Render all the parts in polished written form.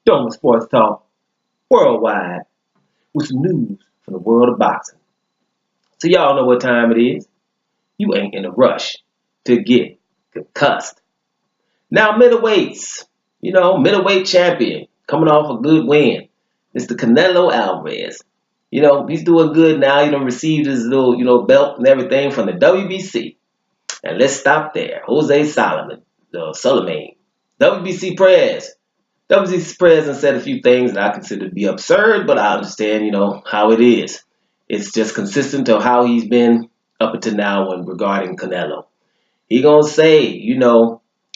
Doing sports talk worldwide with some news from the world of boxing. So y'all know what time it is. You ain't in a rush to get concussed. Now middleweights, middleweight champion coming off a good win. Mr. Canelo Alvarez. He's doing good now. Received his little, belt and everything from the WBC. And let's stop there. Jose Solomon, WBC Prez. WBC Prez and said a few things that I consider to be absurd, but I understand, how it is. It's just consistent to how he's been up until now when regarding Canelo. He gonna say,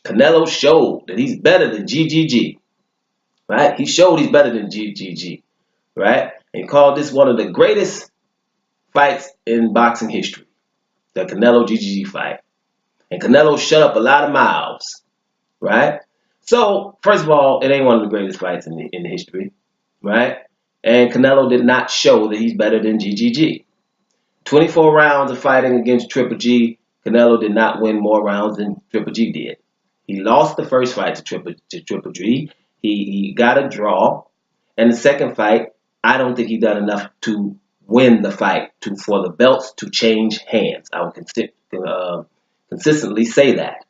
Canelo showed that he's better than GGG, right? He showed he's better than GGG, right? And called this one of the greatest fights in boxing history, the Canelo GGG fight. And Canelo shut up a lot of mouths, right? So, first of all, it ain't one of the greatest fights in history, right? And Canelo did not show that he's better than GGG. 24 rounds of fighting against Triple G, Canelo did not win more rounds than Triple G did. He lost the first fight to Triple G. He got a draw. And the second fight, I don't think he done enough to win the fight for the belts to change hands. I would consistently say that.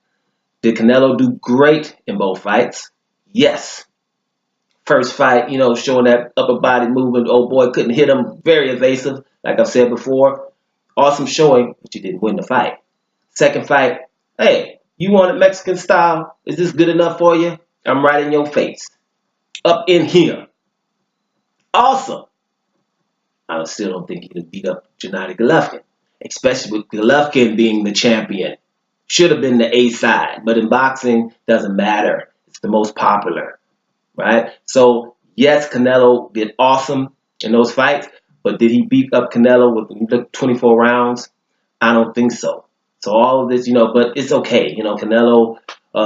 Did Canelo do great in both fights? Yes. First fight, showing that upper body movement. Old boy couldn't hit him. Very evasive, like I've said before. Awesome showing, but you didn't win the fight. Second fight, hey, you want it Mexican style? Is this good enough for you? I'm right in your face. Up in here. Awesome. I still don't think he could beat up Gennady Golovkin, especially with Golovkin being the champion. Should have been the A side, but in boxing, doesn't matter. It's the most popular, right? So, yes, Canelo did awesome in those fights, but did he beat up Canelo with 24 rounds? I don't think so. So all of this, but it's okay. Canelo,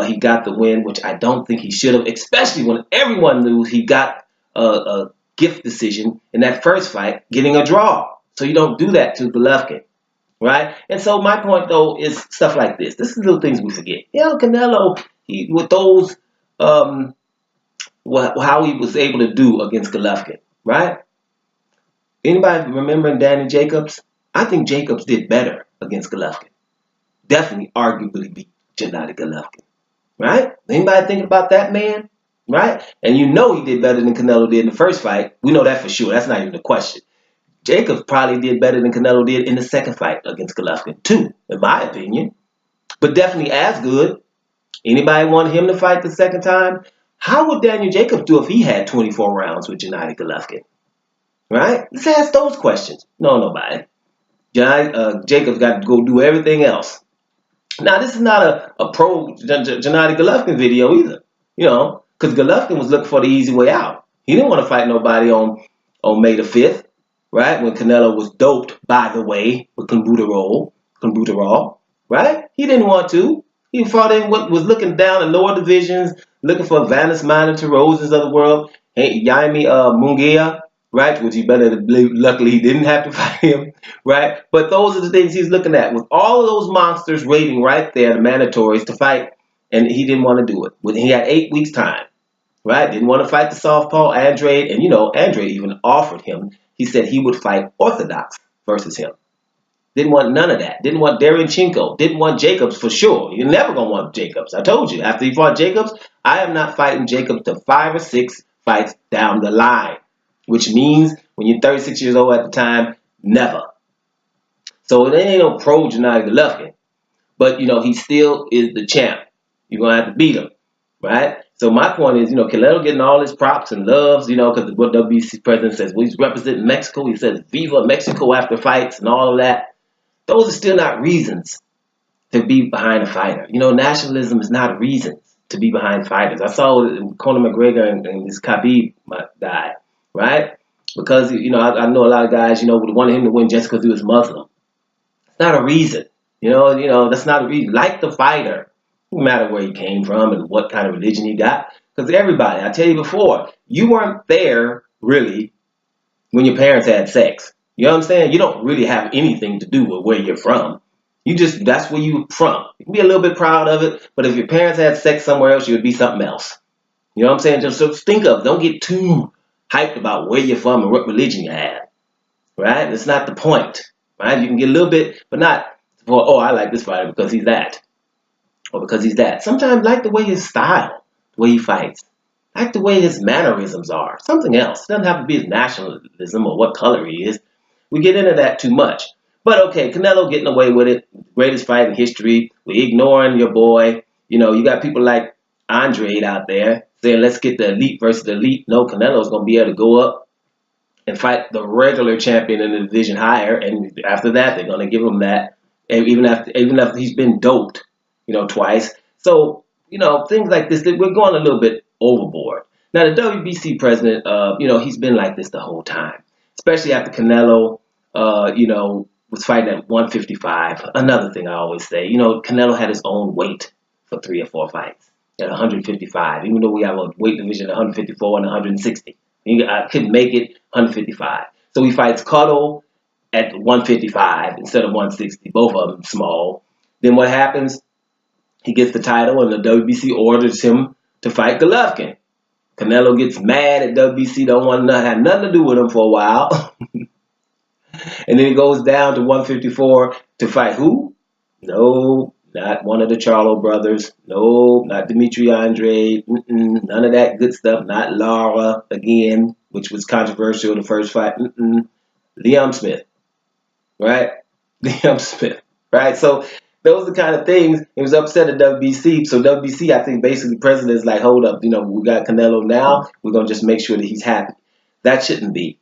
he got the win, which I don't think he should have, especially when everyone knew he got a gift decision in that first fight, getting a draw. So you don't do that to Golovkin, right? And so my point, though, is stuff like this. This is little things we forget. Canelo, with those, how he was able to do against Golovkin, right? Anybody remembering Danny Jacobs? I think Jacobs did better against Golovkin. Definitely, arguably beat Gennady Golovkin, right? Anybody thinking about that man, right? And he did better than Canelo did in the first fight. We know that for sure. That's not even a question. Jacobs probably did better than Canelo did in the second fight against Golovkin, too, in my opinion. But definitely as good. Anybody want him to fight the second time? How would Daniel Jacobs do if he had 24 rounds with Gennady Golovkin? Right? Let's ask those questions. No, nobody. Jacobs got to go do everything else. Now, this is not a pro Gennady Golovkin video either, because Golovkin was looking for the easy way out. He didn't want to fight nobody on May the 5th, right, when Canelo was doped, by the way, with clenbuterol, right? He didn't want to. He fought was looking down in lower divisions, looking for Vanis Minor Roses of the world, Jaime Munguia, right, which he better believe, luckily he didn't have to fight him, right? But those are the things he's looking at. With all of those monsters waiting right there, the mandatories to fight, and he didn't want to do it. When he had 8 weeks time, right? Didn't want to fight the southpaw, Andrade, and Andrade even offered him. He said he would fight Orthodox versus him. Didn't want none of that. Didn't want Derenchenko. Didn't want Jacobs for sure. You're never going to want Jacobs. I told you. After he fought Jacobs, I am not fighting Jacobs to 5 or 6 fights down the line. Which means when you're 36 years old at the time, never. So it ain't no pro Gennady Golovkin. But, he still is the champ. You're going to have to beat him, right? So my point is, Canelo getting all his props and loves, because what WBC president says, well, he's representing Mexico. He says, Viva Mexico after fights and all of that. Those are still not reasons to be behind a fighter. Nationalism is not a reason to be behind fighters. I saw Conor McGregor and this Khabib guy. Right? Because, I know a lot of guys, would want him to win just because he was Muslim. It's not a reason. That's not a reason. Like the fighter, no matter where he came from and what kind of religion he got. Because everybody, I tell you before, you weren't there, really, when your parents had sex. You know what I'm saying? You don't really have anything to do with where you're from. That's where you're from. You can be a little bit proud of it, but if your parents had sex somewhere else, you would be something else. You know what I'm saying? Just think of it. Don't get too hyped about where you're from and what religion you have. Right? It's not the point. Right? You can get a little bit, but not for, oh, I like this fighter because he's that. Or because he's that. Sometimes like the way his style, the way he fights. Like the way his mannerisms are. Something else. It doesn't have to be his nationalism or what color he is. We get into that too much. But okay, Canelo getting away with it. Greatest fight in history. We ignoring your boy. You know, you got people like Andre out there saying, let's get the elite versus the elite. No, Canelo's going to be able to go up and fight the regular champion in the division higher. And after that, they're going to give him that. And even after he's been doped, you know, twice. So, you know, things like this, we're going a little bit overboard. Now, the WBC president, you know, he's been like this the whole time, especially after Canelo, you know, was fighting at 155. Another thing I always say, you know, Canelo had his own weight for 3 or 4 fights at 155, even though we have a weight division at 154 and 160. I couldn't make it 155. So he fights Cotto at 155 instead of 160, both of them small. Then what happens? He gets the title and the WBC orders him to fight Golovkin. Canelo gets mad at WBC, don't want to have nothing to do with him for a while. And then he goes down to 154 to fight who? No, not one of the Charlo brothers. No, not Dimitri Andre. None of that good stuff. Not Lara again, which was controversial the first fight. Liam Smith, right? Liam Smith, right? So those are the kind of things. He was upset at WBC. So WBC, I think basically the president is like, hold up, you know, we got Canelo now. We're going to just make sure that he's happy. That shouldn't be,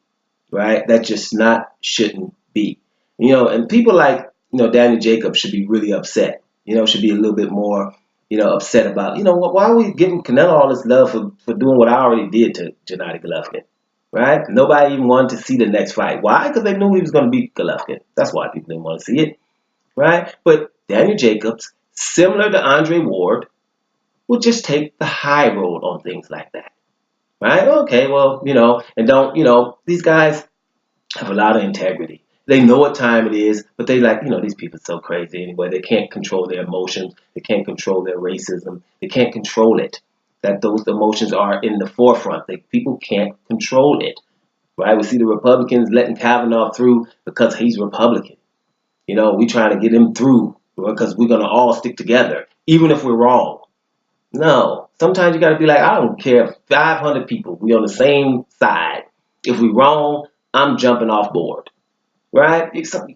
right? That just shouldn't be. You know, and people like, you know, Danny Jacobs should be really upset. You know, should be a little bit more, you know, upset about, you know, why are we giving Canelo all this love for doing what I already did to Gennady Golovkin, right? Nobody even wanted to see the next fight. Why? Because they knew he was going to beat Golovkin. That's why people didn't want to see it, right? But Daniel Jacobs, similar to Andre Ward, will just take the high road on things like that, right? Okay, well, you know, and don't, you know, these guys have a lot of integrity. They know what time it is, but they like, you know, these people are so crazy anyway. They can't control their emotions. They can't control their racism. They can't control it. That those emotions are in the forefront. People can't control it, right? We see the Republicans letting Kavanaugh through because he's Republican. You know, we trying to get him through because we're going to all stick together, even if we're wrong. No, sometimes you got to be like, I don't care if 500 people, we on the same side. If we wrong, I'm jumping off board, right?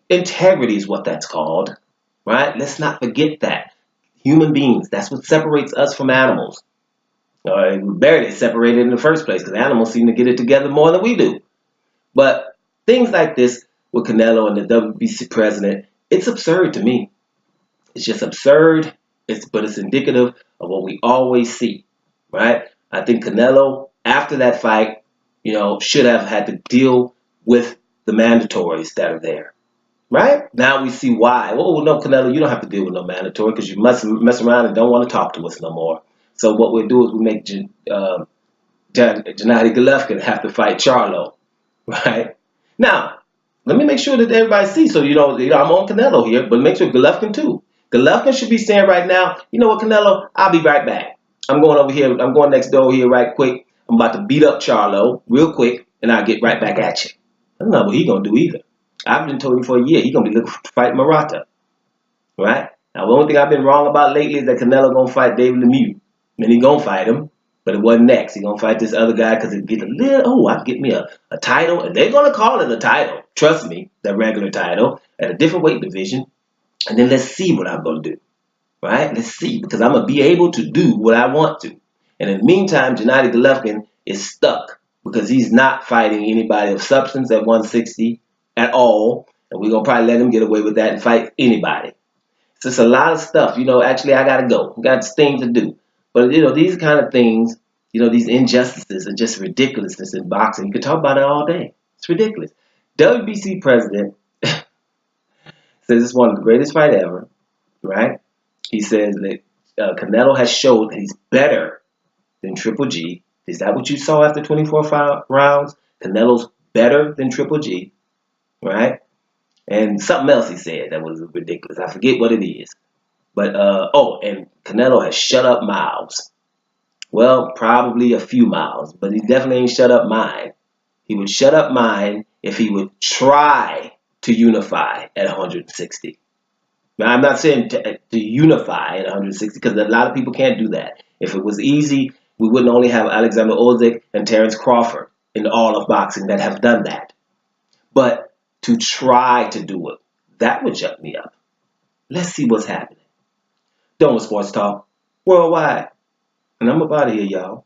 Integrity is what that's called, right? Let's not forget that. Human beings, that's what separates us from animals. We barely separated in the first place because animals seem to get it together more than we do. But things like this with Canelo and the WBC president, it's absurd to me. It's just absurd, but it's indicative of what we always see, right? I think Canelo, after that fight, you know, should have had to deal with the mandatories that are there, right? Now we see why. Oh, no, Canelo, you don't have to deal with no mandatory because you must mess around and don't want to talk to us no more. So what we'll do is we make Gennady Golovkin have to fight Charlo, right? Now, let me make sure that everybody sees. So, you know, I'm on Canelo here, but make sure Golovkin too. Golovkin should be saying right now, you know what, Canelo, I'll be right back. I'm going over here. I'm going next door here right quick. I'm about to beat up Charlo real quick, and I'll get right back at you. I don't know what he's going to do either. I've been told him for a year he's going to be looking to fight Murata, right? Now, the only thing I've been wrong about lately is that Canelo going to fight David Lemieux. And he's going to fight him, but it wasn't next. He's going to fight this other guy because it get a little, I can get me a title, and they're going to call it a title. Trust me, the regular title at a different weight division. And then let's see what I'm going to do, right? Let's see, because I'm going to be able to do what I want to. And in the meantime, Gennady Golovkin is stuck because he's not fighting anybody of substance at 160 at all. And we're going to probably let him get away with that and fight anybody. So it's a lot of stuff. You know, actually, I got to go. Got things to do. But, you know, these kind of things, you know, these injustices are just ridiculousness in boxing. You could talk about it all day. It's ridiculous. WBC president says it's one of the greatest fight ever, right? He says that Canelo has showed that he's better than Triple G. Is that what you saw after 24 rounds? Canelo's better than Triple G, right? And something else he said that was ridiculous. I forget what it is. But, and Canelo has shut up mouths. Well, probably a few miles, but he definitely ain't shut up mine. He would shut up mine if he would try to unify at 160. Now, I'm not saying to unify at 160 because a lot of people can't do that. If it was easy, we wouldn't only have Alexander Usyk and Terence Crawford in all of boxing that have done that. But to try to do it, that would shut me up. Let's see what's happening. Dome Sports Talk, worldwide. And I'm up out of here, y'all.